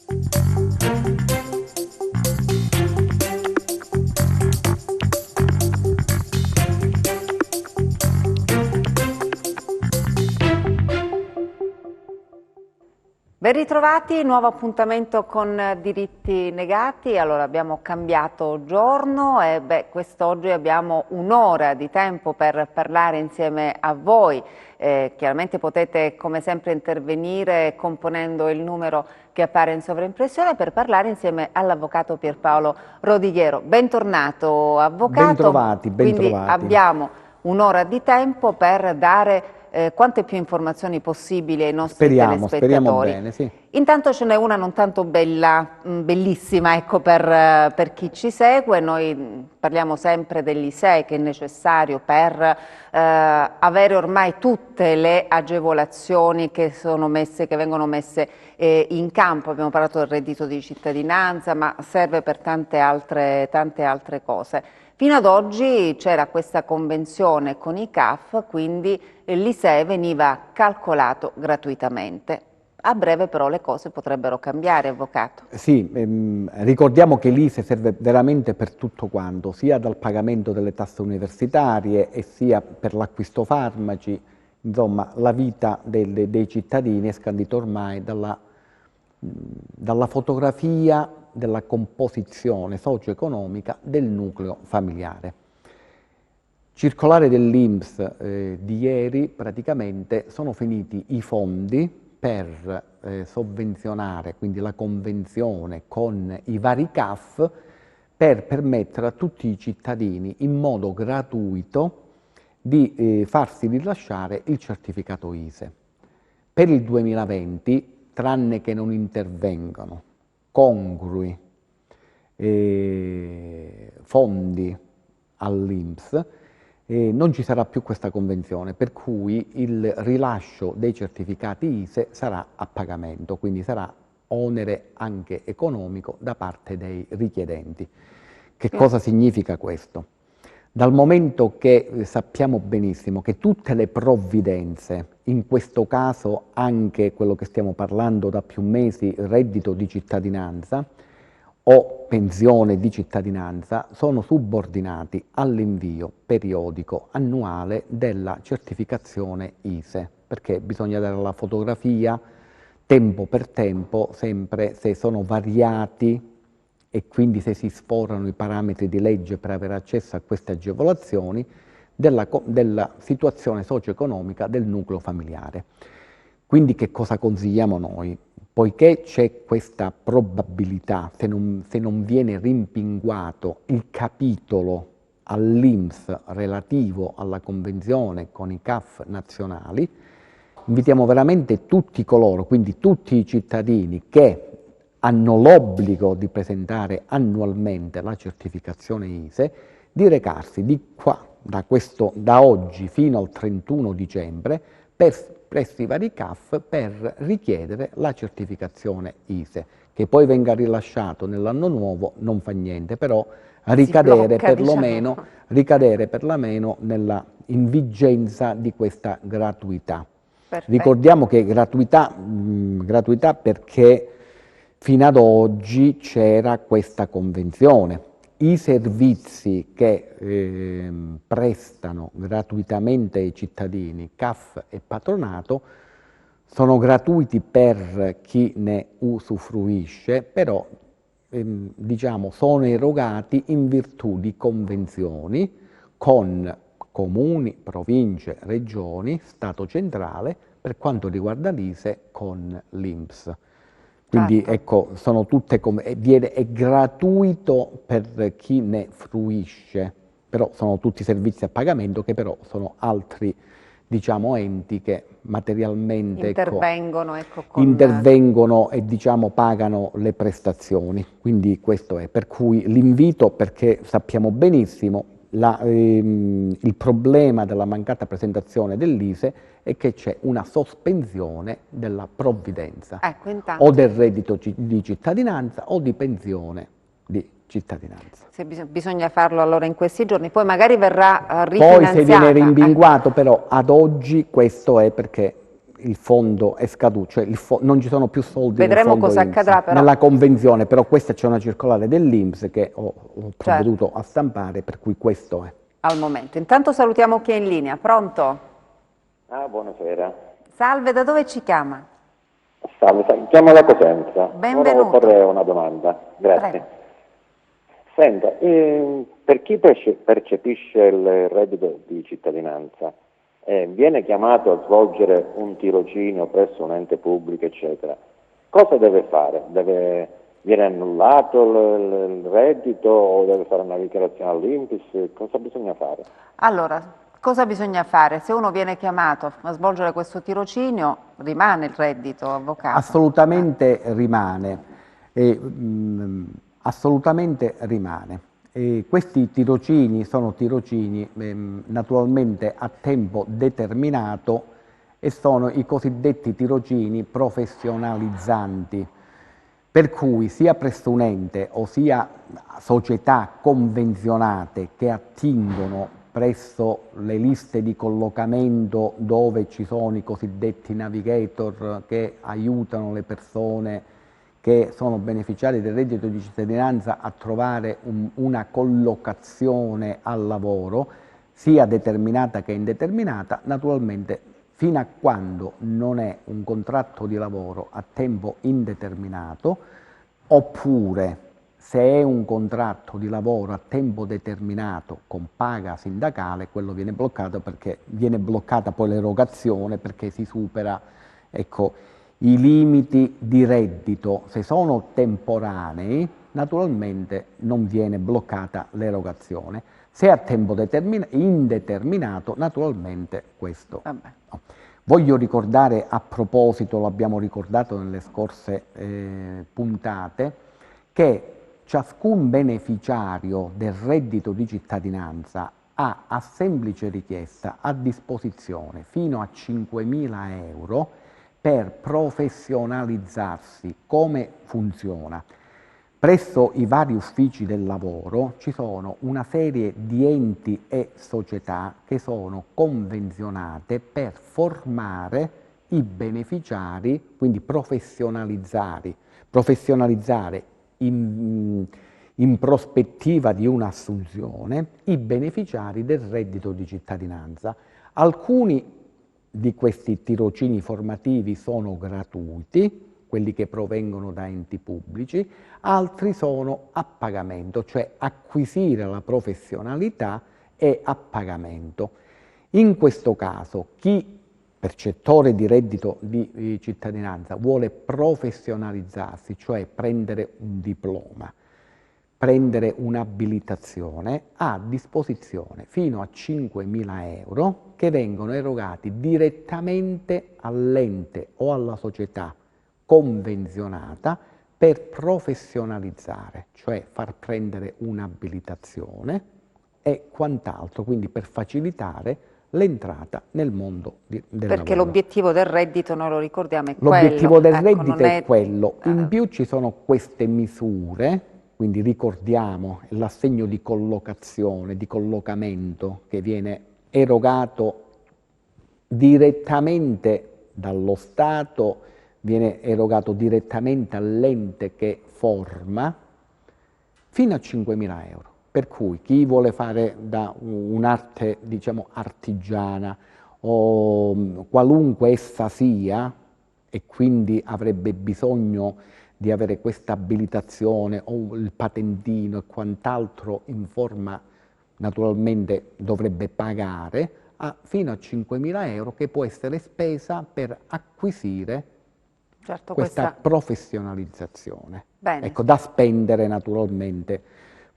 Ben ritrovati, nuovo appuntamento con Diritti Negati. Allora abbiamo cambiato giorno e quest'oggi abbiamo un'ora di tempo per parlare insieme a voi. Chiaramente potete come sempre intervenire componendo il numero che appare in sovraimpressione per parlare insieme all'avvocato Pierpaolo Rodighiero. Bentornato avvocato. Bentrovati, bentrovati. Quindi abbiamo un'ora di tempo per dare quante più informazioni possibili ai nostri telespettatori. Speriamo bene, sì. Intanto ce n'è una non tanto bellissima, ecco, per chi ci segue. Noi parliamo sempre dell'ISEE che è necessario per avere ormai tutte le agevolazioni che vengono messe in campo. Abbiamo parlato del reddito di cittadinanza, ma serve per tante altre cose. Fino ad oggi c'era questa convenzione con i CAF, quindi l'ISEE veniva calcolato gratuitamente. A breve però le cose potrebbero cambiare, avvocato. Sì, ricordiamo che l'ISEE serve veramente per tutto quanto, sia dal pagamento delle tasse universitarie e sia per l'acquisto farmaci. Insomma, la vita dei cittadini è scandita ormai dalla fotografia della composizione socio-economica del nucleo familiare. Circolare dell'INPS di ieri, praticamente sono finiti i fondi per sovvenzionare, quindi la convenzione con i vari CAF, per permettere a tutti i cittadini in modo gratuito di farsi rilasciare il certificato ISEE. Per il 2020, tranne che non intervengano congrui fondi all'INPS, non ci sarà più questa convenzione, per cui il rilascio dei certificati ISEE sarà a pagamento, quindi sarà onere anche economico da parte dei richiedenti. Che cosa significa questo? Dal momento che sappiamo benissimo che tutte le provvidenze, in questo caso anche quello che stiamo parlando da più mesi, reddito di cittadinanza o pensione di cittadinanza, sono subordinati all'invio periodico annuale della certificazione ISEE, perché bisogna dare la fotografia tempo per tempo, sempre se sono variati e quindi se si sforano i parametri di legge per avere accesso a queste agevolazioni, della situazione socio-economica del nucleo familiare. Quindi che cosa consigliamo noi? Poiché c'è questa probabilità, se non viene rimpinguato il capitolo all'INPS relativo alla convenzione con i CAF nazionali, invitiamo veramente tutti coloro, quindi tutti i cittadini che hanno l'obbligo di presentare annualmente la certificazione ISEE, di recarsi da oggi fino al 31 dicembre presso i vari CAF per richiedere la certificazione ISEE. Che poi venga rilasciato nell'anno nuovo non fa niente, però ricadere perlomeno nella invigenza di questa gratuità. Perfetto. Ricordiamo che gratuità perché fino ad oggi c'era questa convenzione. I servizi che prestano gratuitamente ai cittadini, CAF e patronato, sono gratuiti per chi ne usufruisce, però diciamo, sono erogati in virtù di convenzioni con comuni, province, regioni, Stato centrale, per quanto riguarda l'ISEE con l'INPS. Quindi ecco, sono tutte è gratuito per chi ne fruisce, però sono tutti servizi a pagamento che però sono altri, diciamo, enti che materialmente intervengono e diciamo pagano le prestazioni. Quindi questo è, per cui l'invito, perché sappiamo benissimo il problema della mancata presentazione dell'ISEE è che c'è una sospensione della provvidenza, o del reddito di cittadinanza o di pensione di cittadinanza. Se bisogna farlo allora in questi giorni, poi magari verrà rifinanziata. Poi se viene rimpinguato, però ad oggi questo è perché il fondo è scaduto, cioè non ci sono più soldi Vedremo nel fondo cosa INPS, accadrà però. nella convenzione, però questa c'è una circolare dell'INPS che ho Certo, provveduto a stampare, per cui questo è. al momento. Intanto salutiamo chi è in linea. Pronto? Buonasera. Salve, da dove ci chiama? Salve, chiamo da Cosenza. Volevo Benvenuto. porre una domanda. Grazie. Prego. Senta, per chi percepisce il reddito di cittadinanza, viene chiamato a svolgere un tirocinio presso un ente pubblico, eccetera, cosa deve fare? Viene annullato il reddito o deve fare una dichiarazione all'INPS? Cosa bisogna fare? Allora, cosa bisogna fare? Se uno viene chiamato a svolgere questo tirocinio, rimane il reddito, avvocato? Assolutamente rimane, assolutamente rimane. Questi tirocini sono tirocini naturalmente a tempo determinato e sono i cosiddetti tirocini professionalizzanti, per cui sia presso un ente o sia società convenzionate che attingono presso le liste di collocamento dove ci sono i cosiddetti navigator che aiutano le persone che sono beneficiari del reddito di cittadinanza a trovare una collocazione al lavoro, sia determinata che indeterminata, naturalmente fino a quando non è un contratto di lavoro a tempo indeterminato, oppure se è un contratto di lavoro a tempo determinato con paga sindacale, quello viene bloccato perché viene bloccata poi l'erogazione perché si supera, ecco, i limiti di reddito. Se sono temporanei, naturalmente non viene bloccata l'erogazione. Se è a tempo indeterminato, naturalmente questo. Vabbè. No. Voglio ricordare, a proposito, l'abbiamo ricordato nelle scorse puntate, che ciascun beneficiario del reddito di cittadinanza ha a semplice richiesta a disposizione fino a 5.000 euro per professionalizzarsi. Come funziona? Presso i vari uffici del lavoro ci sono una serie di enti e società che sono convenzionate per formare i beneficiari, quindi professionalizzare in prospettiva di un'assunzione i beneficiari del reddito di cittadinanza. Alcuni di questi tirocini formativi sono gratuiti, quelli che provengono da enti pubblici, altri sono a pagamento, cioè acquisire la professionalità è a pagamento. In questo caso chi percettore di reddito di cittadinanza vuole professionalizzarsi, cioè prendere un diploma, prendere un'abilitazione, ha a disposizione fino a 5.000 euro che vengono erogati direttamente all'ente o alla società convenzionata per professionalizzare, cioè far prendere un'abilitazione e quant'altro, quindi per facilitare l'entrata nel mondo del lavoro. Perché l'obiettivo del reddito, noi lo ricordiamo, è quello. L'obiettivo del Ecco, reddito non è quello. In più ci sono queste misure, quindi ricordiamo l'assegno di collocazione, di collocamento che viene erogato direttamente dallo Stato, viene erogato direttamente all'ente che forma, fino a 5.000 euro. Per cui chi vuole fare da un'arte, diciamo, artigiana o qualunque essa sia, e quindi avrebbe bisogno di avere questa abilitazione o il patentino e quant'altro in forma, naturalmente dovrebbe pagare, fino a 5.000 euro che può essere spesa per acquisire questa professionalizzazione. Bene. Ecco, da spendere naturalmente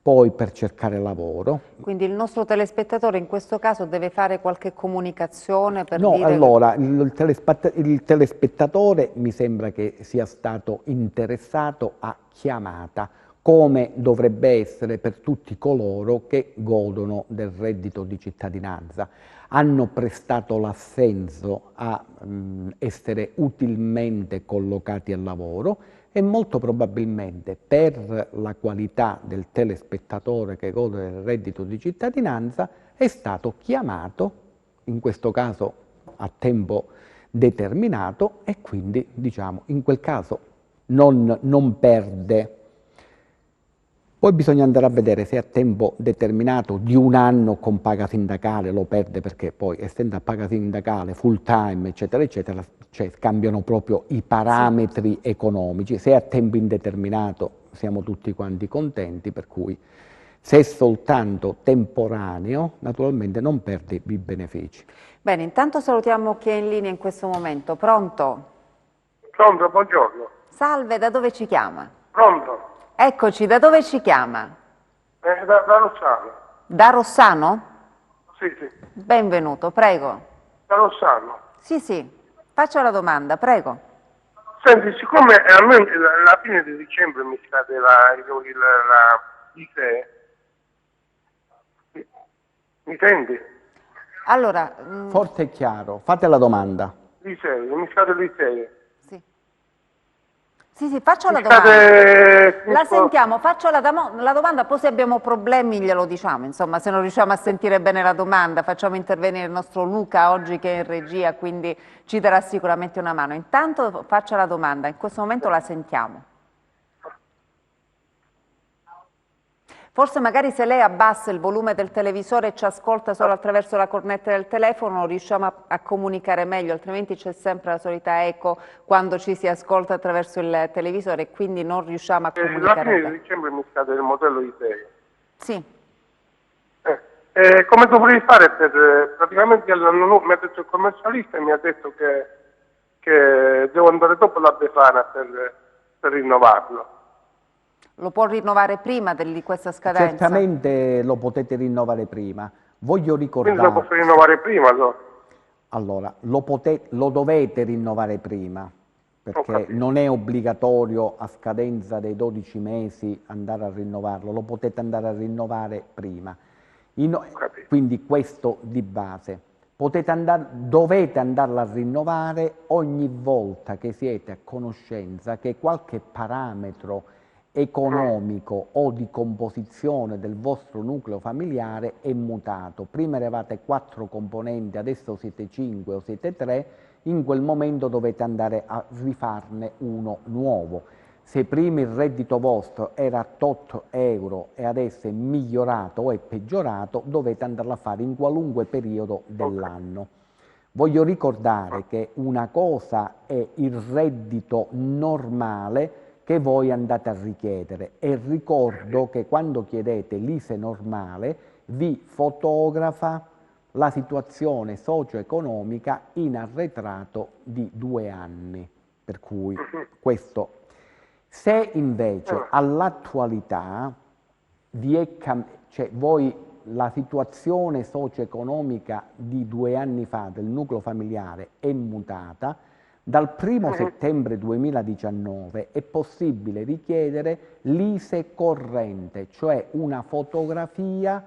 poi per cercare lavoro. Quindi il nostro telespettatore in questo caso deve fare qualche comunicazione per No, dire... allora, il telespettatore mi sembra che sia stato interessato a chiamata, come dovrebbe essere per tutti coloro che godono del reddito di cittadinanza. Hanno prestato l'assenso a essere utilmente collocati al lavoro e molto probabilmente per la qualità del telespettatore che gode del reddito di cittadinanza è stato chiamato, in questo caso a tempo determinato e quindi diciamo in quel caso non perde. Poi bisogna andare a vedere se a tempo determinato di un anno con paga sindacale lo perde, perché poi essendo a paga sindacale full time eccetera eccetera, cioè cambiano proprio i parametri economici. Se è a tempo indeterminato siamo tutti quanti contenti, per cui se è soltanto temporaneo naturalmente non perde i benefici. Bene, intanto salutiamo chi è in linea in questo momento. Pronto? Pronto, buongiorno. Salve, da dove ci chiama? Pronto? Eccoci, da dove ci chiama? Da Rossano. Da Rossano? Sì, sì. Benvenuto, prego. Da Rossano. Sì, sì, faccia la domanda, prego. Senti, siccome almeno alla fine di dicembre mi scade l'ISEE, mi senti? Allora, Forte e chiaro, fate la domanda. L'ISEE, mi scade l'ISEE. sì, faccia la Mi domanda. scade... La sentiamo, faccio la domanda, poi se abbiamo problemi glielo diciamo, insomma, se non riusciamo a sentire bene la domanda, facciamo intervenire il nostro Luca oggi che è in regia, quindi ci darà sicuramente una mano. Intanto faccia la domanda, in questo momento la sentiamo. Forse magari se lei abbassa il volume del televisore e ci ascolta solo attraverso la cornetta del telefono riusciamo a comunicare meglio, altrimenti c'è sempre la solita eco quando ci si ascolta attraverso il televisore e quindi non riusciamo a comunicare alla fine bene. di dicembre mi scade il modello ISEE. Sì. Come dovrei fare per... praticamente mi ha detto il commercialista e mi ha detto che devo andare dopo la Befana per rinnovarlo. Lo può rinnovare prima di questa scadenza? Certamente lo potete rinnovare prima. Voglio ricordare... Quindi lo posso rinnovare prima allora? Allora, lo dovete rinnovare prima, perché non è obbligatorio a scadenza dei 12 mesi andare a rinnovarlo, lo potete andare a rinnovare prima. Quindi questo di base. Dovete andarla a rinnovare ogni volta che siete a conoscenza che qualche parametro economico o di composizione del vostro nucleo familiare è mutato. Prima eravate 4 componenti, adesso siete 5 o siete 3, in quel momento dovete andare a rifarne uno nuovo. Se prima il reddito vostro era 8 euro e adesso è migliorato o è peggiorato, dovete andarlo a fare in qualunque periodo dell'anno. Voglio ricordare che una cosa è il reddito normale che voi andate a richiedere e ricordo che quando chiedete l'ISEE normale vi fotografa la situazione socio-economica in arretrato di 2 anni, per cui questo. Se invece all'attualità voi la situazione socio-economica di 2 anni fa del nucleo familiare è mutata, dal 1° settembre 2019 è possibile richiedere l'ISEE corrente, cioè una fotografia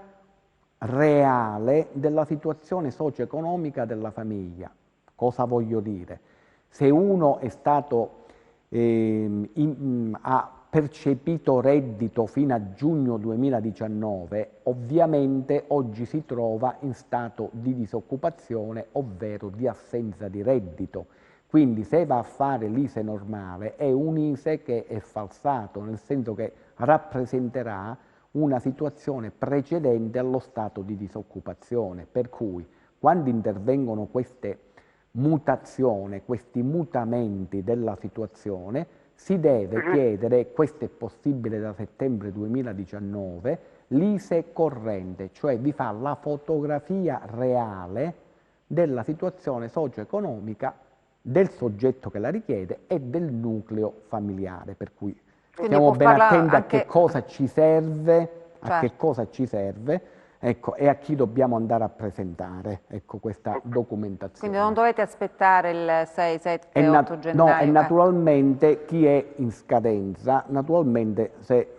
reale della situazione socio-economica della famiglia. Cosa voglio dire? Se uno è stato, ha percepito reddito fino a giugno 2019, ovviamente oggi si trova in stato di disoccupazione, ovvero di assenza di reddito. Quindi se va a fare l'ISEE normale è un ISEE che è falsato, nel senso che rappresenterà una situazione precedente allo stato di disoccupazione, per cui quando intervengono queste mutazioni, questi mutamenti della situazione, si deve chiedere, questo è possibile da settembre 2019, l'ISEE corrente, cioè vi fa la fotografia reale della situazione socio-economica del soggetto che la richiede e del nucleo familiare, per cui stiamo ben attenti a che cosa ci serve, ecco, e a chi dobbiamo andare a presentare questa documentazione. Quindi non dovete aspettare il 6, 7, 8 gennaio? No, e naturalmente chi è in scadenza, naturalmente se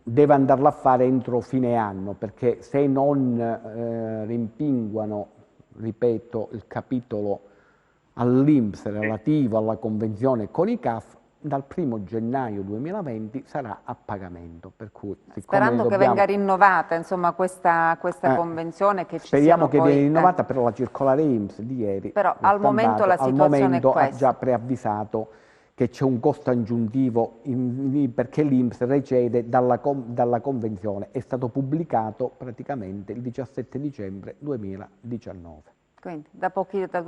deve andarla a fare entro fine anno, perché se non rimpinguano, ripeto, il capitolo all'INPS relativo alla convenzione con i CAF, dal 1° gennaio 2020 sarà a pagamento, per cui sperando che venga rinnovata, insomma, questa convenzione, che ci speriamo siano che poi, venga rinnovata, però la circolare INPS di ieri, però al momento la situazione è ha questa. già preavvisato che c'è un costo aggiuntivo perché l'INPS recede dalla convenzione. È stato pubblicato praticamente il 17 dicembre 2019. Quindi da 2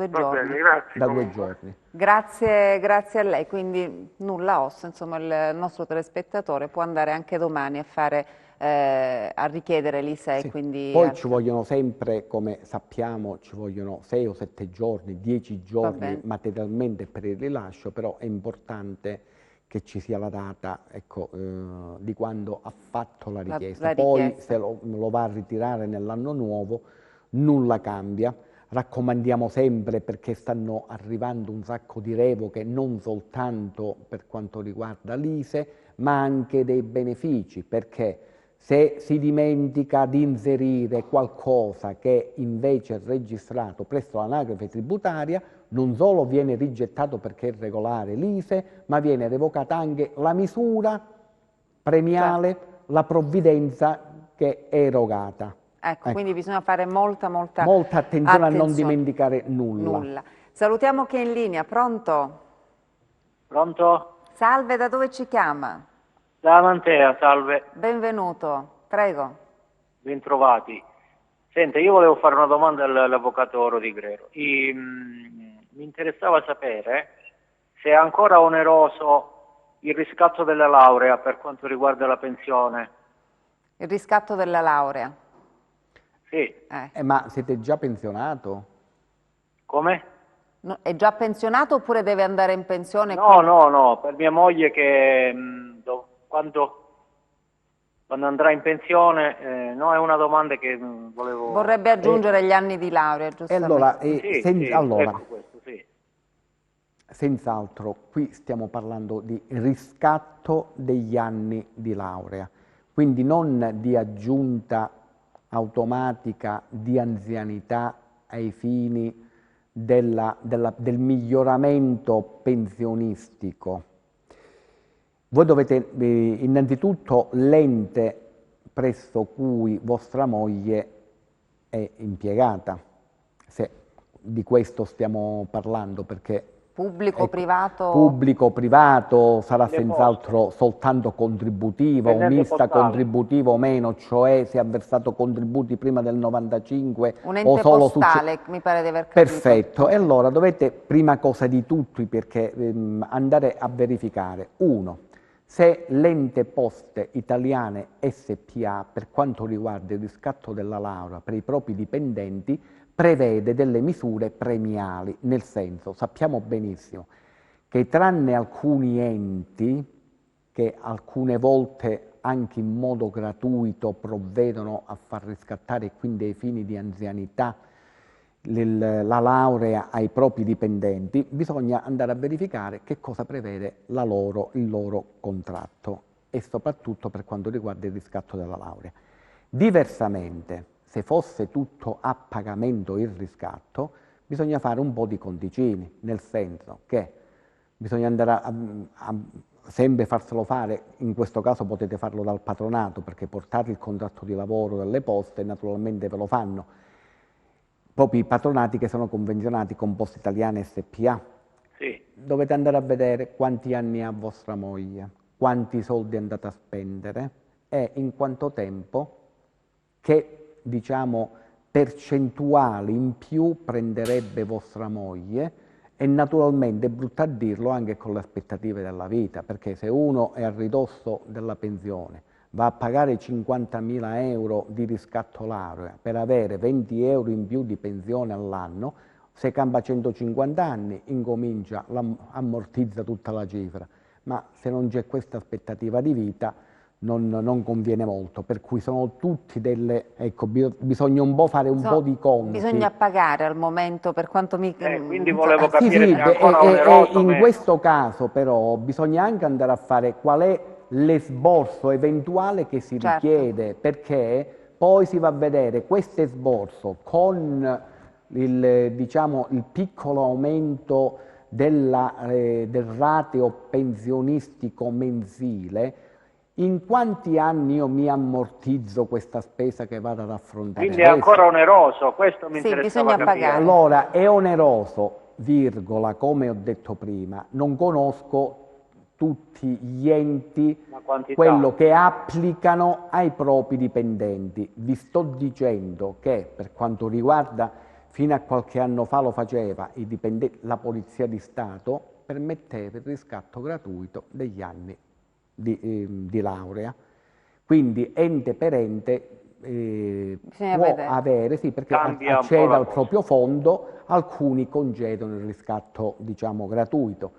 giorni. Bene, grazie. Da 2 giorni. Grazie a lei, quindi nulla ossa, insomma il nostro telespettatore può andare anche domani a fare, a richiedere l'ISEE. Sì. Quindi Poi ci vogliono sempre, come sappiamo, ci vogliono 6 o 7 giorni, 10 giorni materialmente per il rilascio, però è importante che ci sia la data, ecco, di quando ha fatto la richiesta. Poi se lo va a ritirare nell'anno nuovo nulla cambia. Raccomandiamo sempre, perché stanno arrivando un sacco di revoche, non soltanto per quanto riguarda l'ISEE, ma anche dei benefici, perché se si dimentica di inserire qualcosa che invece è registrato presso l'anagrafe tributaria, non solo viene rigettato perché è regolare l'ISEE, ma viene revocata anche la misura premiale, la provvidenza che è erogata. Ecco, quindi bisogna fare molta attenzione a non dimenticare nulla. Salutiamo chi è in linea. Pronto? Pronto? Salve, da dove ci chiama? Da Mantea, salve. Benvenuto, prego. Bentrovati. Senta, io volevo fare una domanda all'avvocato Rodi Grero. Mi interessava sapere se è ancora oneroso il riscatto della laurea per quanto riguarda la pensione. Il riscatto della laurea? Sì. Ma siete già pensionato? Come? No, è già pensionato oppure deve andare in pensione? No, per mia moglie che quando andrà in pensione, no, è una domanda che volevo... Vorrebbe aggiungere gli anni di laurea, giustamente. Allora, ecco questo, sì. Senz'altro, qui stiamo parlando di riscatto degli anni di laurea, quindi non di aggiunta automatica di anzianità ai fini del miglioramento pensionistico. Voi dovete, innanzitutto, l'ente presso cui vostra moglie è impiegata, se di questo stiamo parlando, perché pubblico, privato? Pubblico, privato, sarà senz'altro soltanto contributivo, un mista contributivo o meno, cioè se ha versato contributi prima del 95 un ente o solo postale, mi pare di aver capito. Perfetto, e allora dovete, prima cosa di tutto, perché andare a verificare, uno, se l'ente Poste Italiane SPA, per quanto riguarda il riscatto della laurea per i propri dipendenti, prevede delle misure premiali, nel senso, sappiamo benissimo che tranne alcuni enti che alcune volte anche in modo gratuito provvedono a far riscattare, quindi ai fini di anzianità, la laurea ai propri dipendenti, bisogna andare a verificare che cosa prevede il loro contratto, e soprattutto per quanto riguarda il riscatto della laurea. Diversamente, se fosse tutto a pagamento il riscatto, bisogna fare un po' di conticini, nel senso che bisogna andare a sempre farselo fare, in questo caso potete farlo dal patronato, perché portate il contratto di lavoro delle poste, naturalmente ve lo fanno, proprio i patronati che sono convenzionati con Poste Italiane SPA. Sì. Dovete andare a vedere quanti anni ha vostra moglie, quanti soldi è andata a spendere e in quanto tempo, che diciamo percentuali in più prenderebbe vostra moglie, e naturalmente è brutto a dirlo anche con le aspettative della vita, perché se uno è a ridosso della pensione, va a pagare 50.000 euro di riscatto laurea per avere 20 euro in più di pensione all'anno, se campa 150 anni incomincia, ammortizza tutta la cifra, ma se non c'è questa aspettativa di vita non conviene molto, per cui sono tutti ecco, bisogna un po' fare un po' di conti. Bisogna pagare al momento, per quanto mi... quindi volevo capire sì, se ancora oneroso. In questo caso però bisogna anche andare a fare qual è l'esborso eventuale che si richiede, perché poi si va a vedere questo esborso con il piccolo aumento del rateo pensionistico mensile, in quanti anni io mi ammortizzo questa spesa che vado ad affrontare? Quindi è ancora oneroso, questo mi interessava bisogna capire. pagare. Allora, è oneroso, virgola, come ho detto prima, non conosco tutti gli enti, quello che applicano ai propri dipendenti. Vi sto dicendo che per quanto riguarda, fino a qualche anno fa lo faceva la Polizia di Stato, permetteva il riscatto gratuito degli anni di laurea. Quindi ente per ente può avere, sì, perché accede al proprio fondo, alcuni concedono il riscatto, diciamo, gratuito.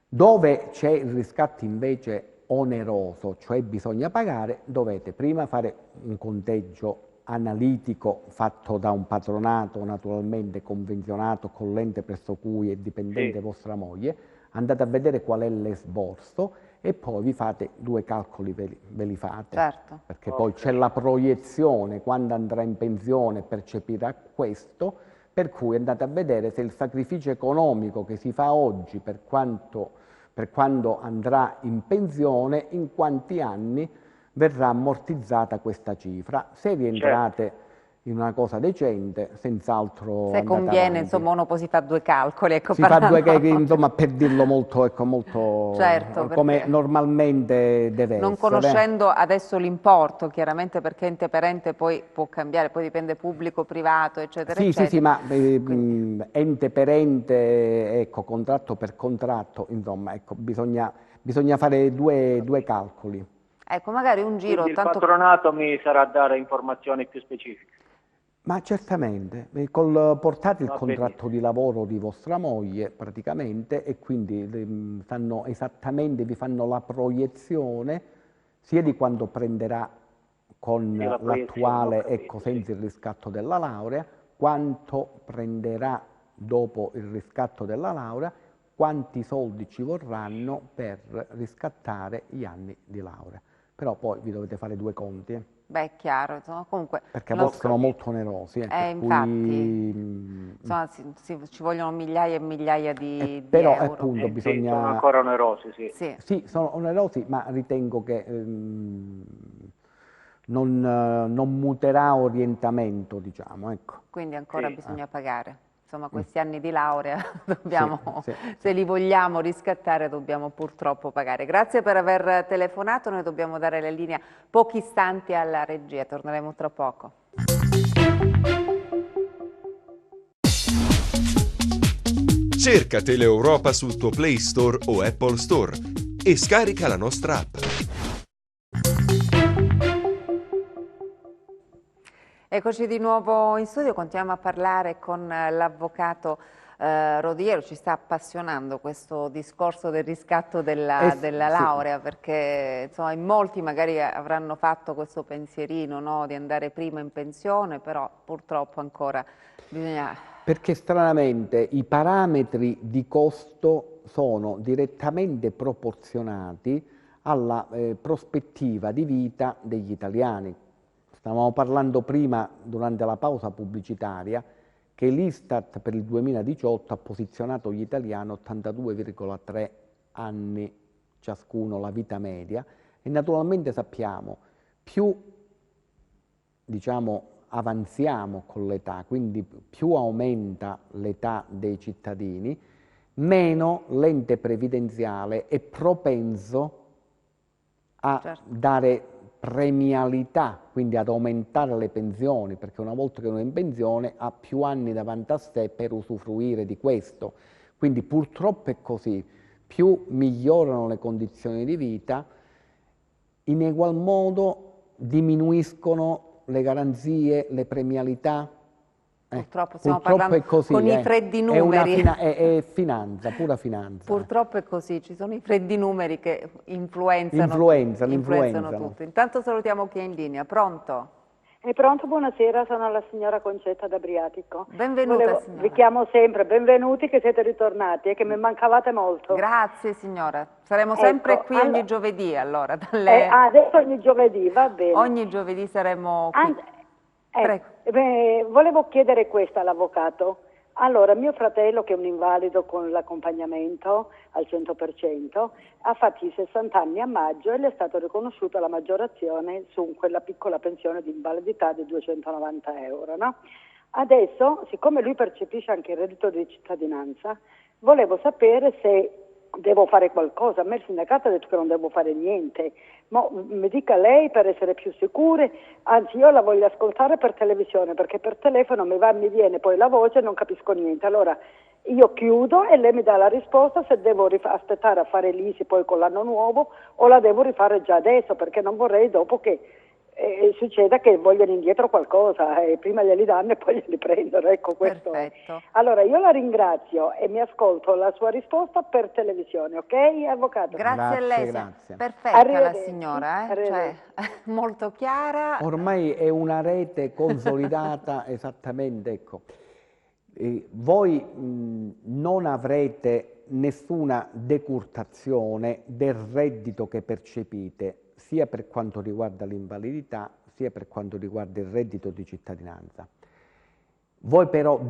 Dove c'è il riscatto invece oneroso, cioè bisogna pagare, dovete prima fare un conteggio analitico fatto da un patronato naturalmente convenzionato con l'ente presso cui è dipendente vostra moglie, andate a vedere qual è l'esborso e poi vi fate due calcoli, ve li fate, certo, perché poi c'è la proiezione, quando andrà in pensione percepirà questo, per cui andate a vedere se il sacrificio economico che si fa oggi per quando andrà in pensione, in quanti anni verrà ammortizzata questa cifra. Se rientrate in una cosa decente, senz'altro se conviene, avanti. insomma, uno poi si fa due calcoli. Ecco, si fa due calcoli, insomma, per dirlo molto, ecco, molto certo, come normalmente deve non essere. conoscendo adesso l'importo, chiaramente, perché ente per ente poi può cambiare, poi dipende pubblico, privato, eccetera, sì, eccetera. Sì, ma ente per ente, ecco, contratto per contratto, insomma, ecco, bisogna fare due calcoli. Ecco, magari un giro. Quindi il patronato mi sarà dare informazioni più specifiche. Ma certamente, portate il contratto di lavoro di vostra moglie praticamente e quindi fanno esattamente, vi fanno la proiezione sia di quanto prenderà con l'attuale, ecco, senza il riscatto della laurea, quanto prenderà dopo il riscatto della laurea, quanti soldi ci vorranno per riscattare gli anni di laurea. Però poi vi dovete fare due conti. Beh, è chiaro, insomma, comunque... Perché a volte sono molto onerosi. Infatti, insomma, ci vogliono migliaia e migliaia di però, euro. Appunto, bisogna... sono ancora onerosi, Sì, sono onerosi, ma ritengo che non muterà orientamento, diciamo, ecco. Quindi ancora bisogna pagare. Insomma, questi anni di laurea dobbiamo, se li vogliamo riscattare, dobbiamo purtroppo pagare. Grazie per aver telefonato, noi dobbiamo dare la linea pochi istanti alla regia, torneremo tra poco. Cerca Teleeuropa sul tuo Play Store o Apple Store e scarica la nostra app. Eccoci di nuovo in studio, continuiamo a parlare con l'avvocato Rodiero. Ci sta appassionando questo discorso del riscatto della laurea, perché insomma in molti magari avranno fatto questo pensierino, no, di andare prima in pensione, però purtroppo ancora bisogna... Perché stranamente i parametri di costo sono direttamente proporzionati alla prospettiva di vita degli italiani. Stavamo parlando prima, durante la pausa pubblicitaria, che l'Istat per il 2018 ha posizionato gli italiani 82,3 anni ciascuno la vita media e naturalmente sappiamo più, diciamo, avanziamo con l'età, quindi più aumenta l'età dei cittadini, meno l'ente previdenziale è propenso a dare premialità, quindi ad aumentare le pensioni, perché una volta che uno è in pensione ha più anni davanti a sé per usufruire di questo. Quindi purtroppo è così, più migliorano le condizioni di vita, in egual modo diminuiscono le garanzie, le premialità. Purtroppo stiamo parlando così, con i freddi numeri. È finanza, pura finanza. Purtroppo è così, ci sono i freddi numeri che influenzano tutto. Intanto salutiamo chi è in linea. Pronto? È pronto, buonasera, sono la signora Concetta d'Adriatico. Benvenuta signora. Vi chiamo sempre, benvenuti che siete ritornati e che mi mancavate molto. Grazie signora, saremo sempre qui ogni giovedì allora. Adesso ogni giovedì, va bene. Ogni giovedì saremo qui. Volevo chiedere questo all'avvocato. Allora, mio fratello, che è un invalido con l'accompagnamento al 100%, ha fatto i 60 anni a maggio e le è stata riconosciuta la maggiorazione su quella piccola pensione di invalidità di 290 euro, no? Adesso, siccome lui percepisce anche il reddito di cittadinanza, volevo sapere se devo fare qualcosa. A me il sindacato ha detto che non devo fare niente, ma mi dica lei per essere più sicure. Anzi, io la voglio ascoltare per televisione, perché per telefono mi va e mi viene poi la voce e non capisco niente. Allora io chiudo e lei mi dà la risposta se devo aspettare a fare l'ISI poi con l'anno nuovo o la devo rifare già adesso, perché non vorrei dopo che succeda che vogliono indietro qualcosa e prima glieli danno e poi glieli prendono. Ecco, questo è. Perfetto. Allora io la ringrazio e mi ascolto la sua risposta per televisione, ok, avvocato? Grazie a lei. Grazie. Perfetta la Arrivederci. signora, cioè, Arrivederci. molto chiara. Ormai è una rete consolidata, esattamente, ecco. Voi non avrete nessuna decurtazione del reddito che percepite, sia per quanto riguarda l'invalidità, sia per quanto riguarda il reddito di cittadinanza. Voi però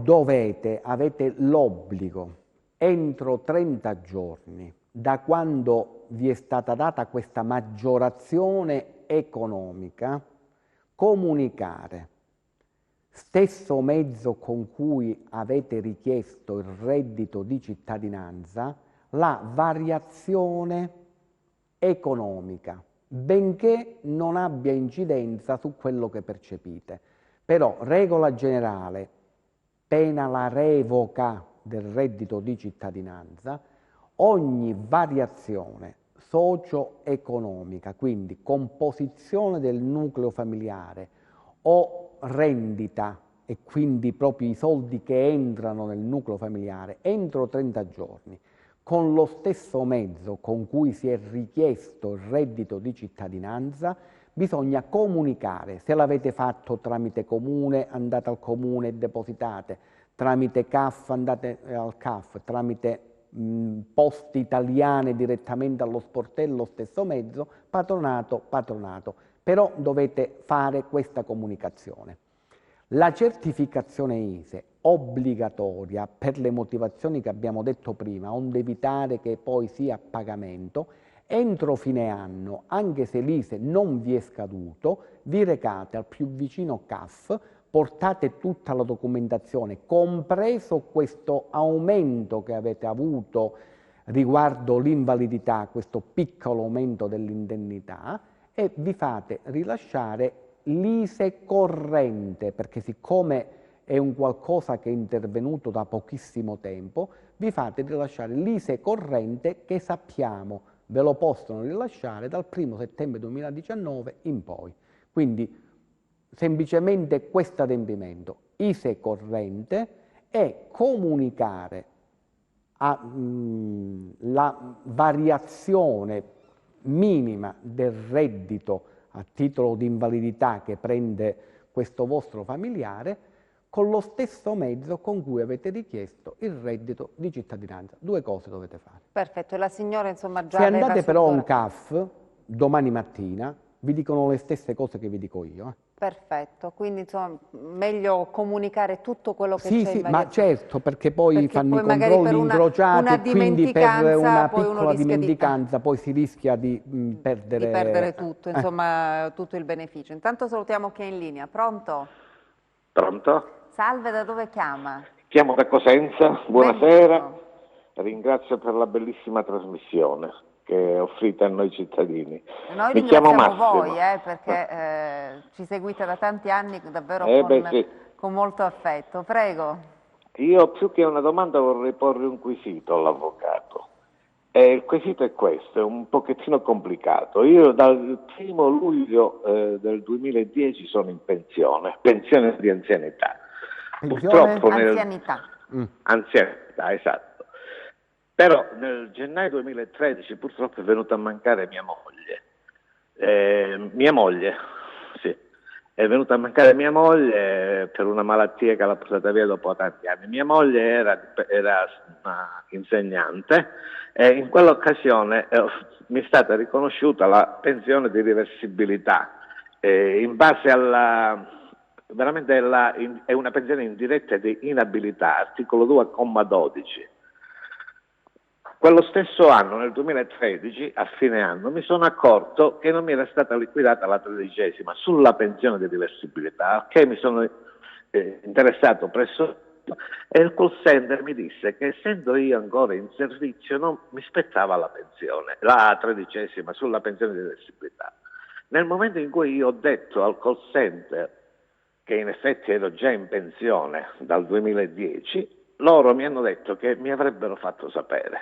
avete l'obbligo, entro 30 giorni, da quando vi è stata data questa maggiorazione economica, comunicare, stesso mezzo con cui avete richiesto il reddito di cittadinanza, la variazione economica, benché non abbia incidenza su quello che percepite. Però, regola generale, pena la revoca del reddito di cittadinanza, ogni variazione socio-economica, quindi composizione del nucleo familiare o rendita, e quindi proprio i soldi che entrano nel nucleo familiare, entro 30 giorni, con lo stesso mezzo con cui si è richiesto il reddito di cittadinanza, bisogna comunicare. Se l'avete fatto tramite comune, andate al comune e depositate, tramite CAF andate al CAF, tramite poste italiane direttamente allo sportello, stesso mezzo, patronato, patronato. Però dovete fare questa comunicazione. La certificazione ISEE obbligatoria per le motivazioni che abbiamo detto prima, onde evitare che poi sia a pagamento, entro fine anno, anche se l'ISEE non vi è scaduto, vi recate al più vicino CAF, portate tutta la documentazione, compreso questo aumento che avete avuto riguardo l'invalidità, questo piccolo aumento dell'indennità, e vi fate rilasciare l'ISEE corrente, perché siccome è un qualcosa che è intervenuto da pochissimo tempo, vi fate rilasciare l'ISEE corrente che sappiamo ve lo possono rilasciare dal 1° settembre 2019 in poi. Quindi semplicemente questo adempimento, ISEE corrente, e comunicare la variazione minima del reddito a titolo di invalidità che prende questo vostro familiare con lo stesso mezzo con cui avete richiesto il reddito di cittadinanza. 2 cose dovete fare. Perfetto, e la signora insomma già Se aveva andate però a un supporto. CAF domani mattina vi dicono le stesse cose che vi dico io. Perfetto, quindi insomma meglio comunicare tutto quello che Sì, c'è sì, in ma variazione. certo, perché poi Perché fanno poi i magari controlli per una incrociati e quindi per dimenticanza una poi uno piccola rischia dimenticanza poi si rischia di perdere... di perdere tutto, insomma tutto il beneficio. Intanto salutiamo chi è in linea. Pronto? Pronto? Salve, da dove chiama? Chiamo da Cosenza, buonasera, ringrazio per la bellissima trasmissione che offrite a noi cittadini. Noi Mi chiamo ringraziamo Massimo. voi perché ci seguite da tanti anni davvero Sì. con molto affetto. Prego. Io più che una domanda vorrei porre un quesito all'avvocato. Il quesito è questo, è un pochettino complicato. Io dal 1° luglio del 2010 sono in pensione di anzianità. Purtroppo anzianità. Anzianità, esatto. Però nel gennaio 2013 purtroppo è venuta a mancare mia moglie. Sì, è venuta a mancare mia moglie per una malattia che l'ha portata via dopo tanti anni. Mia moglie era una insegnante e in quell'occasione mi è stata riconosciuta la pensione di reversibilità in base veramente è una pensione indiretta di inabilità, articolo 2, comma 12. Quello stesso anno, nel 2013, a fine anno, mi sono accorto che non mi era stata liquidata la 13ª sulla pensione di reversibilità, che mi sono interessato presso e il call center mi disse che essendo io ancora in servizio non mi spettava la pensione, la 13ª sulla pensione di reversibilità. Nel momento in cui io ho detto al call center che in effetti ero già in pensione dal 2010, loro mi hanno detto che mi avrebbero fatto sapere,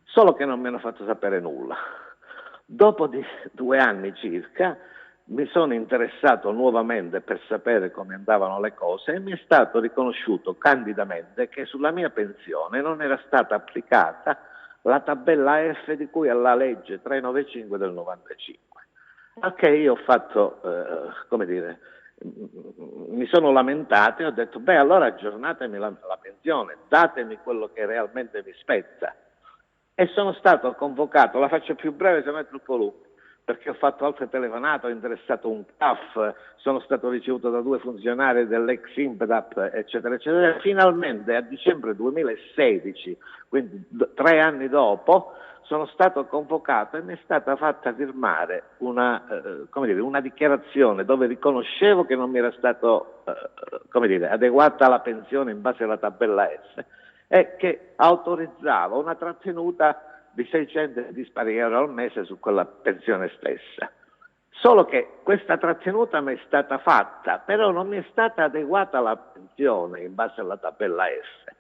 solo che non mi hanno fatto sapere nulla. Dopo di 2 anni circa mi sono interessato nuovamente per sapere come andavano le cose e mi è stato riconosciuto candidamente che sulla mia pensione non era stata applicata la tabella F di cui alla legge 395 del 95. Anche io ho fatto, come dire, mi sono lamentato e ho detto, beh, allora aggiornatemi la pensione, datemi quello che realmente mi spetta. E sono stato convocato, la faccio più breve se metto il volume, perché ho fatto altre telefonate, ho interessato un CAF, sono stato ricevuto da 2 funzionari dell'ex Impedap, eccetera, eccetera. Finalmente a dicembre 2016, quindi 3 anni dopo, sono stato convocato e mi è stata fatta firmare una dichiarazione dove riconoscevo che non mi era stato adeguata la pensione in base alla tabella S e che autorizzava una trattenuta di 600 dispari euro al mese su quella pensione stessa. Solo che questa trattenuta mi è stata fatta, però non mi è stata adeguata la pensione in base alla tabella S.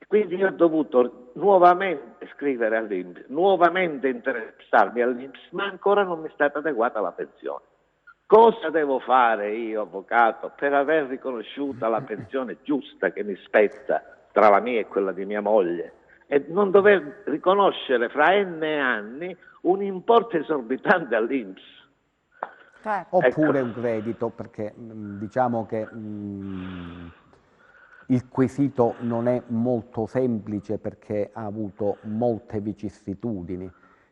Quindi io ho dovuto nuovamente scrivere all'INPS, nuovamente interessarmi all'INPS, ma ancora non mi è stata adeguata la pensione. Cosa devo fare io, avvocato, per aver riconosciuta la pensione giusta che mi spetta tra la mia e quella di mia moglie e non dover riconoscere fra N anni un importo esorbitante all'INPS? Oppure un credito, perché diciamo che il quesito non è molto semplice perché ha avuto molte vicissitudini.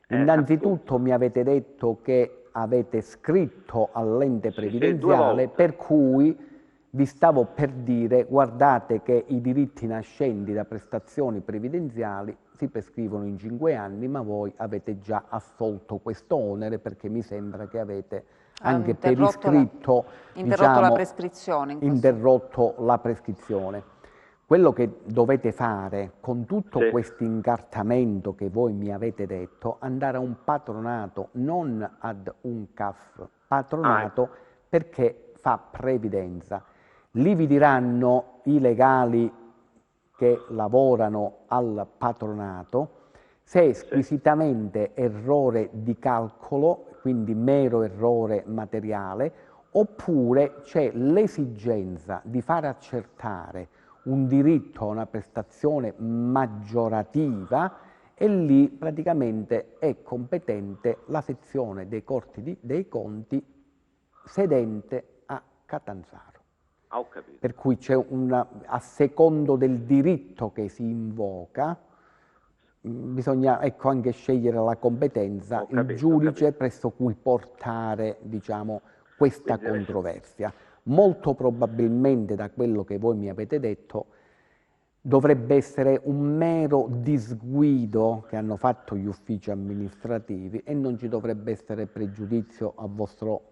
Innanzitutto mi avete detto che avete scritto all'ente previdenziale, per cui vi stavo per dire, guardate che i diritti nascenti da prestazioni previdenziali si prescrivono in 5 anni, ma voi avete già assolto questo onere perché mi sembra che avete anche per iscritto interrotto la prescrizione. Quello che dovete fare con tutto questo incartamento che voi mi avete detto, andare a un patronato, non ad un CAF, patronato perché fa previdenza. Lì vi diranno i legali che lavorano al patronato se è squisitamente errore di calcolo, quindi mero errore materiale, oppure c'è l'esigenza di far accertare un diritto a una prestazione maggiorativa e lì praticamente è competente la sezione dei conti sedente a Catanzaro. Per cui c'è a secondo del diritto che si invoca, bisogna anche scegliere la competenza, il giudice presso cui portare questa controversia. Molto probabilmente, da quello che voi mi avete detto, dovrebbe essere un mero disguido che hanno fatto gli uffici amministrativi e non ci dovrebbe essere pregiudizio a vostro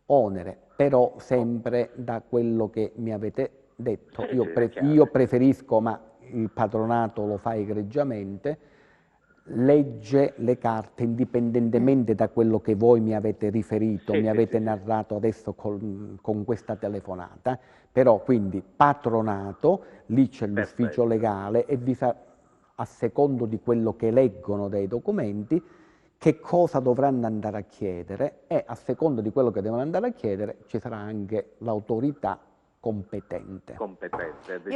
onere, però sempre da quello che mi avete detto, io preferisco, ma il patronato lo fa egregiamente, legge le carte indipendentemente da quello che voi mi avete riferito, mi avete narrato adesso con questa telefonata, però quindi patronato, lì c'è l'ufficio legale e a secondo di quello che leggono dai documenti che cosa dovranno andare a chiedere e a secondo di quello che devono andare a chiedere ci sarà anche l'autorità competente. A Io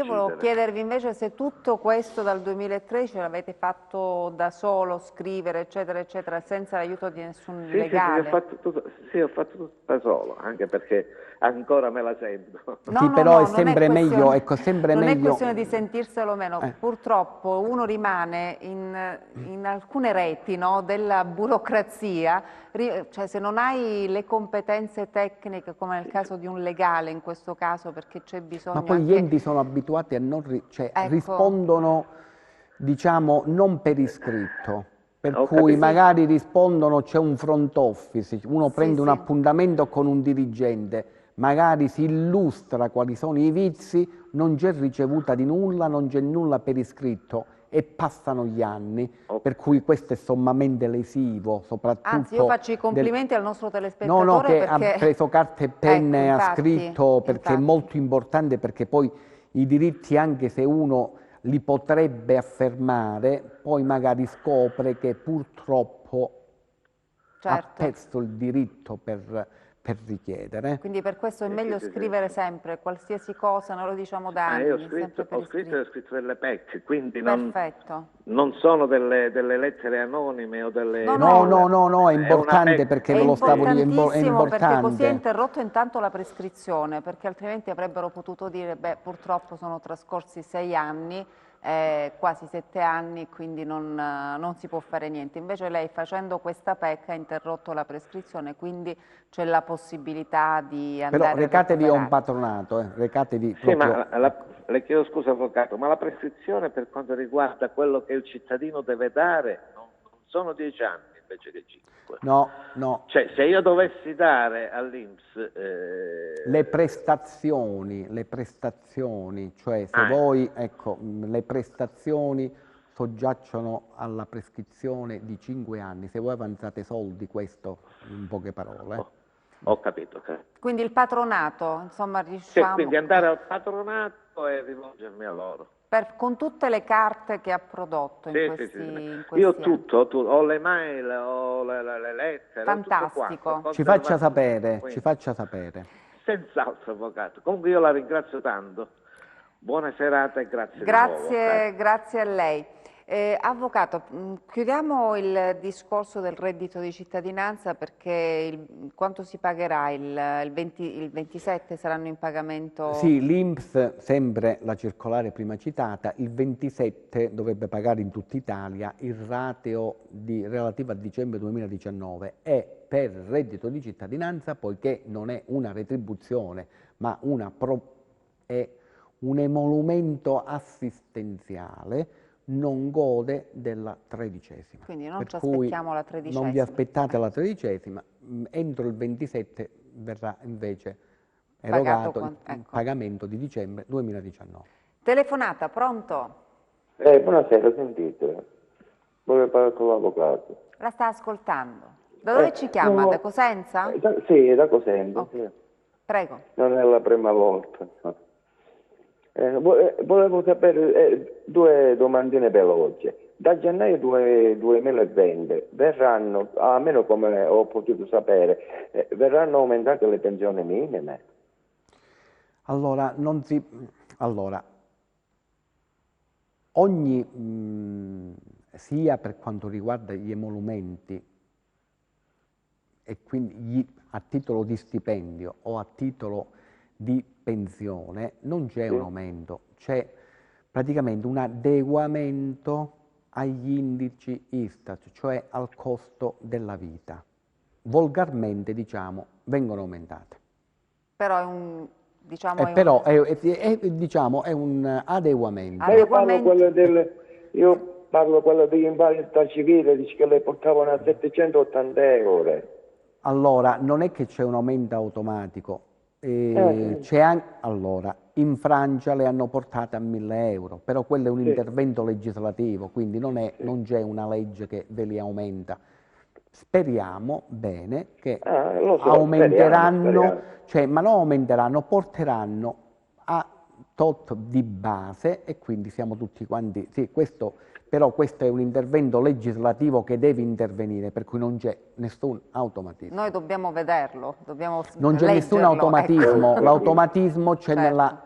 volevo decidere. chiedervi invece se tutto questo dal 2013 l'avete fatto da solo, scrivere, eccetera, eccetera, senza l'aiuto di nessun Sì, legale. ho fatto tutto da solo, anche perché ancora me la sento. No, Sì, no, però no, è sempre meglio, ecco, sempre non è meglio. questione di sentirselo o meno. Purtroppo uno rimane in alcune reti, no, della burocrazia, cioè se non hai le competenze tecniche, come nel caso di un legale in questo caso, perché c'è bisogno Ma poi anche... gli enti sono abituati a non cioè, Ecco. rispondono, diciamo, non per iscritto. Per Ho cui capito. magari rispondono, c'è un front office, uno Sì, prende un sì. appuntamento con un dirigente, magari si illustra quali sono i vizi, non c'è ricevuta di nulla, non c'è nulla per iscritto e passano gli anni, per cui questo è sommamente lesivo, soprattutto... Anzi, io faccio i complimenti al nostro No, telespettatore che perché... ha preso carta e penne, Ecco, ha infatti, scritto, perché è infatti. molto importante, perché poi i diritti, anche se uno li potrebbe affermare, poi magari scopre che purtroppo ha Certo. perso il diritto per richiedere. Quindi per questo è meglio sì. scrivere sempre, qualsiasi cosa, noi lo diciamo da anni, Io sempre per ho scritto iscritto. delle PEC, quindi Perfetto. non sono delle lettere anonime o delle... No, è una importante PEC. perché È ve lo stavo dicendo, è importantissimo perché così è importante. interrotto intanto la prescrizione, perché altrimenti avrebbero potuto dire, beh, purtroppo sono trascorsi 6 anni, quasi 7 anni, quindi non si può fare niente. Invece lei facendo questa PEC ha interrotto la prescrizione, quindi c'è la possibilità di andare Però a recatevi a un recuperare. patronato, recatevi Sì, proprio... ma le chiedo scusa, avvocato, ma la prescrizione per quanto riguarda quello che il cittadino deve dare non sono 10 anni invece che 5. No. Cioè, se io dovessi dare all'INPS... Le prestazioni, cioè se voi, ecco, le prestazioni soggiacciono alla prescrizione di 5 anni, se voi avanzate soldi, questo in poche parole. Ho capito. Quindi il patronato, insomma, Sì, riusciamo... quindi andare al patronato e rivolgermi a loro. con tutte le carte che ha prodotto in questi Io ho anni. tutto, ho le mail, ho le lettere, Fantastico. ho tutto quanto. Ci faccia sapere, Quindi, ci faccia sapere. Senz'altro, avvocato. Comunque io la ringrazio tanto. Buona serata e grazie di nuovo. Grazie a lei. Avvocato, chiudiamo il discorso del reddito di cittadinanza perché quanto si pagherà? Il 27 saranno in pagamento? Sì, l'INPS, sempre la circolare prima citata, il 27 dovrebbe pagare in tutta Italia il rateo relativo a dicembre 2019 e per reddito di cittadinanza, poiché non è una retribuzione ma è un emolumento assistenziale, non gode della 13ª. Quindi non ci aspettiamo la 13ª. Non vi aspettate la 13ª, entro il 27 verrà invece erogato il pagamento di dicembre 2019. Telefonata, pronto? Buonasera, sentite, volevo parlare con l'avvocato. La sta ascoltando. Da dove ci chiama? Da Cosenza? Sì, da Cosenza. Okay. Sì. Prego. Non è la prima volta. Volevo sapere due domandine veloci. Da gennaio 2020 verranno, almeno come ho potuto sapere, verranno aumentate le pensioni minime? Allora, sia per quanto riguarda gli emolumenti e quindi a titolo di stipendio o a titolo di pensione, non c'è un aumento, c'è praticamente un adeguamento agli indici Istat, cioè al costo della vita. Volgarmente, diciamo, vengono aumentate. Però è un... è un adeguamento. Io parlo quello degli invalidità civile, dice che le portavano a 780 euro. Allora, non è che c'è un aumento automatico, in Francia le hanno portate a 1.000 euro, però quello è un intervento legislativo, quindi non c'è una legge che ve li aumenta. Speriamo bene che aumenteranno, speriamo. ma non aumenteranno, porteranno a tot di base e quindi siamo tutti quanti, sì, però questo è un intervento legislativo che deve intervenire, per cui non c'è nessun automatismo. Noi dobbiamo vederlo, dobbiamo Non c'è nessun leggerlo, automatismo, ecco. l'automatismo c'è Certo. nella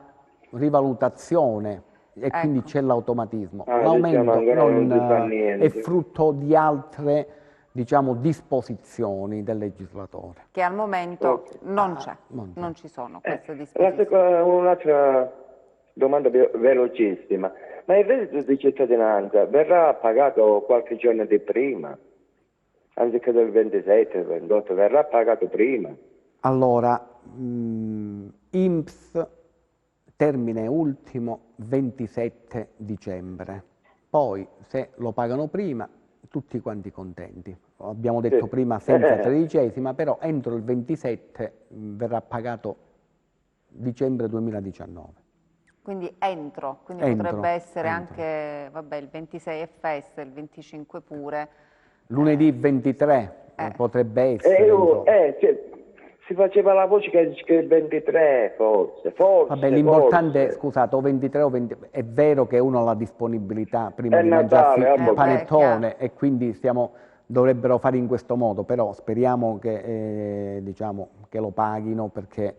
rivalutazione e quindi Ecco. c'è l'automatismo. diciamo L'aumento ancora non si fa è niente. frutto di altre, diciamo, disposizioni del legislatore. Che al momento non non c'è. non ci sono queste disposizioni. Un'altra domanda velocissima. Ma il reddito di cittadinanza verrà pagato qualche giorno di prima? Anziché del 27, del 28, verrà pagato prima? Allora, INPS termine ultimo 27 dicembre, poi se lo pagano prima tutti quanti contenti. Abbiamo detto Sì. prima senza tredicesima, però entro il 27 verrà pagato dicembre 2019. Quindi quindi Entro, potrebbe essere entro. anche, vabbè, il 26 è festa, il 25 pure. Lunedì 23 potrebbe essere. Si faceva la voce che il 23 forse. Vabbè, l'importante, scusate, o 23 o 20, è vero che uno ha la disponibilità prima È di Natale, mangiarsi un vabbè. panettone e quindi dovrebbero fare in questo modo, però speriamo che, diciamo, che lo paghino perché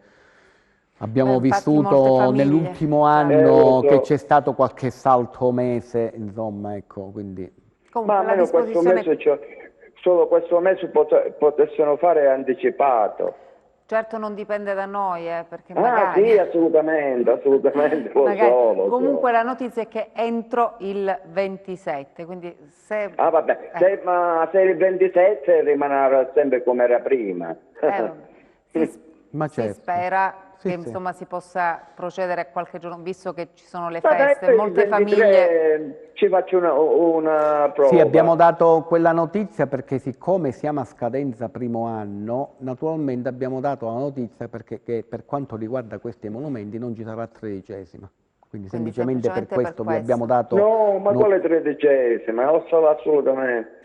abbiamo Infatti molte vissuto famiglie, nell'ultimo anno lo so. che c'è stato qualche salto mese, insomma, ecco, quindi... Comunque, Ma la almeno questo disposizione, mese, solo questo mese potessero fare anticipato. certo non dipende da noi, perché Ah magari... sì, assolutamente, magari, comunque la notizia è che entro il 27, quindi se... Ah vabbè, se il 27 rimarrà sempre come era prima. Ma si certo. spera Sì, che sì. insomma si possa procedere a qualche giorno, visto che ci sono le Vabbè, feste, poi molte il 23 famiglie... ci faccio una prova. Sì, abbiamo dato quella notizia perché siccome siamo a scadenza primo anno, naturalmente abbiamo dato la notizia perché che per quanto riguarda questi emolumenti non ci sarà tredicesima. Quindi semplicemente per questo vi abbiamo dato... No, ma quale tredicesima? Lo so assolutamente.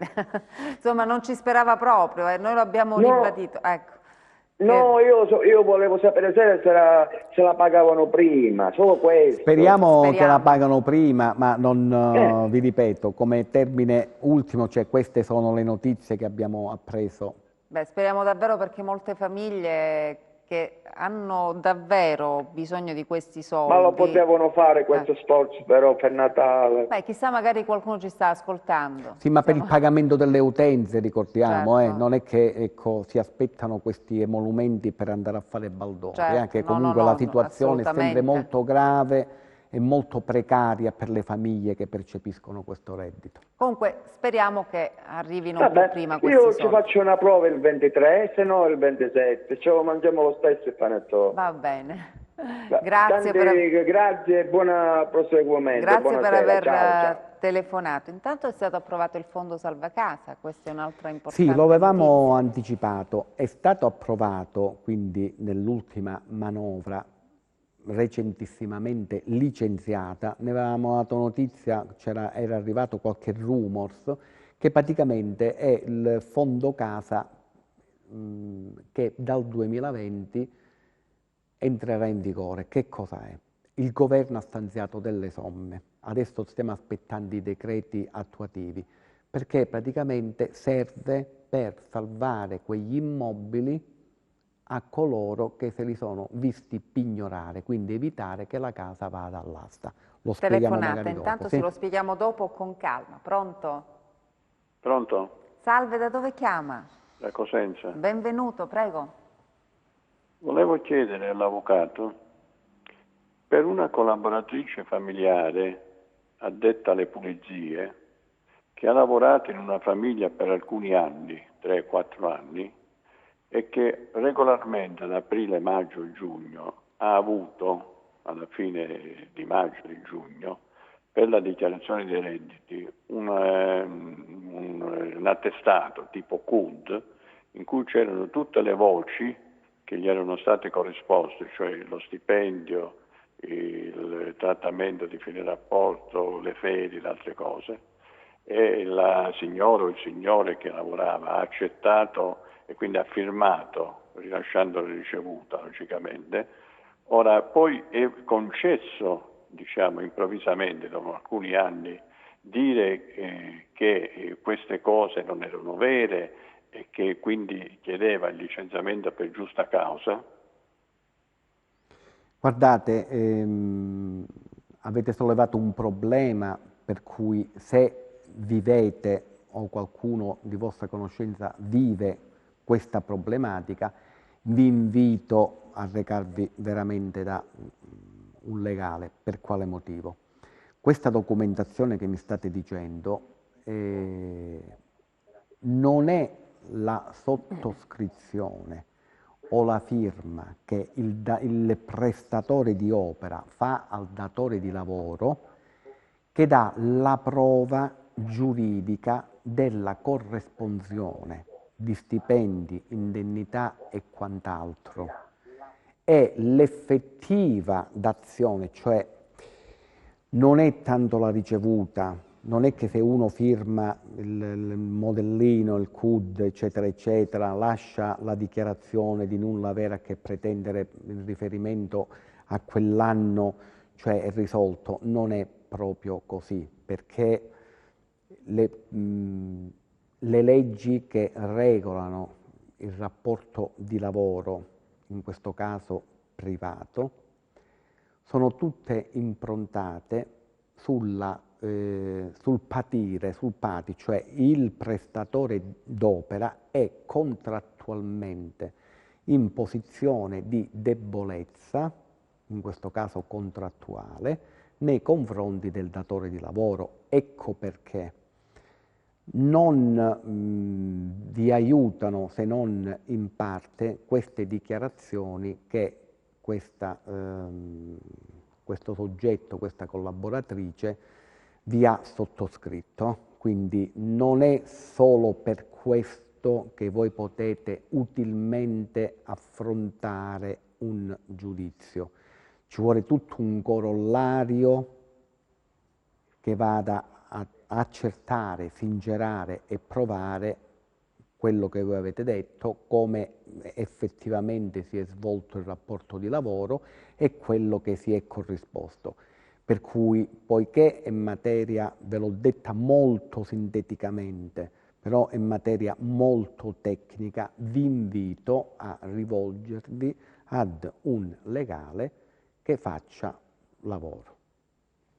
Insomma, non ci sperava proprio, noi lo abbiamo ribadito. Ecco. No, io volevo sapere se la pagavano prima, solo questo. Speriamo che la pagano prima, ma non vi ripeto, come termine ultimo, cioè queste sono le notizie che abbiamo appreso. Beh, speriamo davvero perché molte famiglie che hanno davvero bisogno di questi soldi. Ma lo potevano fare questo sforzo però per Natale. Beh, chissà, magari qualcuno ci sta ascoltando. Sì, ma per il pagamento delle utenze, ricordiamo, Certo. non è che ecco, si aspettano questi emolumenti per andare a fare baldoni, Certo, che no, comunque no, la situazione è sempre assolutamente. molto grave e molto precaria per le famiglie che percepiscono questo reddito. Comunque speriamo che arrivino un po' prima questi io soldi. ci faccio una prova il 23, se no il 27, ce lo mangiamo lo stesso il panettone. Va bene. Grazie grazie e buon proseguimento. Grazie per aver ciao. telefonato. Intanto è stato approvato il Fondo Salva Casa, questa è un'altra importante Sì, lo avevamo notizia. anticipato, è stato approvato quindi nell'ultima manovra recentissimamente licenziata, ne avevamo dato notizia, era arrivato qualche rumors, che praticamente è il fondo casa che dal 2020 entrerà in vigore. Che cosa è? Il governo ha stanziato delle somme, adesso stiamo aspettando i decreti attuativi, perché praticamente serve per salvare quegli immobili a coloro che se li sono visti pignorare, quindi evitare che la casa vada all'asta. Lo spieghiamo magari dopo. Intanto sì? se lo spieghiamo dopo con calma. Pronto? Pronto? Salve, da dove chiama? Da Cosenza. Benvenuto, prego. Volevo chiedere all'avvocato, per una collaboratrice familiare addetta alle pulizie, che ha lavorato in una famiglia per alcuni anni, 3-4 anni, e che regolarmente ad aprile, maggio e giugno ha avuto, alla fine di maggio e di giugno, per la dichiarazione dei redditi, un attestato tipo CUD, in cui c'erano tutte le voci che gli erano state corrisposte, cioè lo stipendio, il trattamento di fine rapporto, le ferie, le altre cose, e la signora o il signore che lavorava ha accettato e quindi ha firmato, rilasciando la ricevuta logicamente, Ora, poi è concesso, diciamo, improvvisamente, dopo alcuni anni, dire che queste cose non erano vere e che quindi chiedeva il licenziamento per giusta causa? Guardate, avete sollevato un problema per cui se vivete o qualcuno di vostra conoscenza vive questa problematica, vi invito a recarvi veramente da un legale. Per quale motivo? Questa documentazione che mi state dicendo non è la sottoscrizione o la firma che il prestatore di opera fa al datore di lavoro che dà la prova giuridica della corresponsione di stipendi, indennità e quant'altro. È l'effettiva dazione, cioè non è tanto la ricevuta, non è che se uno firma il modellino, il CUD, eccetera, eccetera, lascia la dichiarazione di nulla avere a che pretendere in riferimento a quell'anno, cioè è risolto. Non è proprio così, perché le leggi che regolano il rapporto di lavoro, in questo caso privato, sono tutte improntate sul pati, cioè il prestatore d'opera è contrattualmente in posizione di debolezza, in questo caso contrattuale, nei confronti del datore di lavoro. Ecco perché non vi aiutano, se non in parte, queste dichiarazioni che questo soggetto, questa collaboratrice, vi ha sottoscritto. Quindi non è solo per questo che voi potete utilmente affrontare un giudizio. Ci vuole tutto un corollario che vada a accertare, sincerare e provare quello che voi avete detto, come effettivamente si è svolto il rapporto di lavoro e quello che si è corrisposto. Per cui, poiché è materia, ve l'ho detta molto sinteticamente, però è materia molto tecnica, vi invito a rivolgervi ad un legale che faccia lavoro.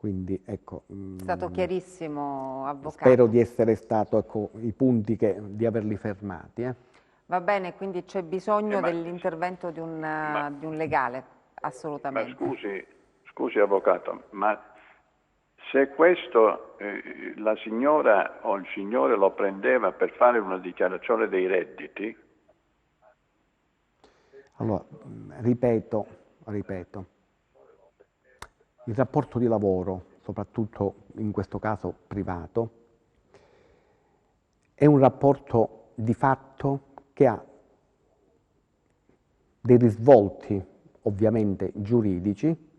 Quindi, ecco, È stato chiarissimo, avvocato. Spero di essere stato, ecco, i punti di averli fermati. Va bene, quindi c'è bisogno dell'intervento di un legale, assolutamente. Ma scusi avvocato, ma se questo la signora o il signore lo prendeva per fare una dichiarazione dei redditi? Allora, ripeto, il rapporto di lavoro, soprattutto in questo caso privato, è un rapporto di fatto che ha dei risvolti ovviamente giuridici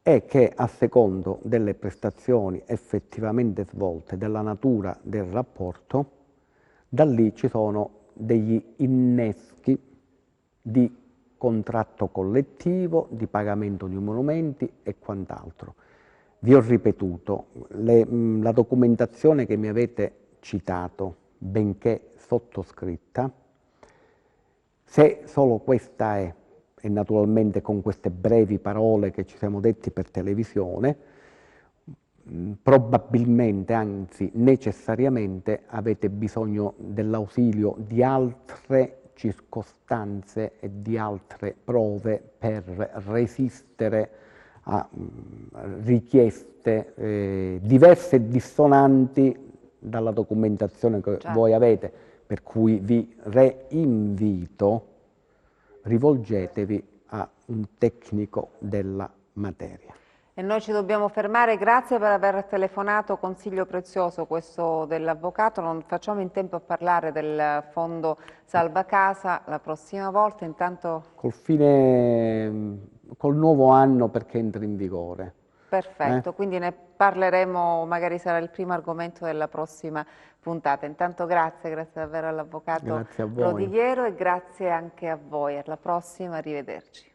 e che a secondo delle prestazioni effettivamente svolte, della natura del rapporto, da lì ci sono degli inneschi di contratto collettivo, di pagamento di monumenti e quant'altro. Vi ho ripetuto, la documentazione che mi avete citato, benché sottoscritta, se solo questa è, e naturalmente con queste brevi parole che ci siamo detti per televisione, probabilmente, anzi necessariamente, avete bisogno dell'ausilio di altre circostanze e di altre prove per resistere a richieste diverse e dissonanti dalla documentazione che voi avete, per cui vi reinvito, rivolgetevi a un tecnico della materia. E noi ci dobbiamo fermare, grazie per aver telefonato, consiglio prezioso questo dell'avvocato, non facciamo in tempo a parlare del fondo Salva Casa la prossima volta, intanto... Col nuovo anno perché entra in vigore. Perfetto, quindi ne parleremo, magari sarà il primo argomento della prossima puntata. Intanto grazie davvero all'avvocato Rodighiero e grazie anche a voi, alla prossima, arrivederci.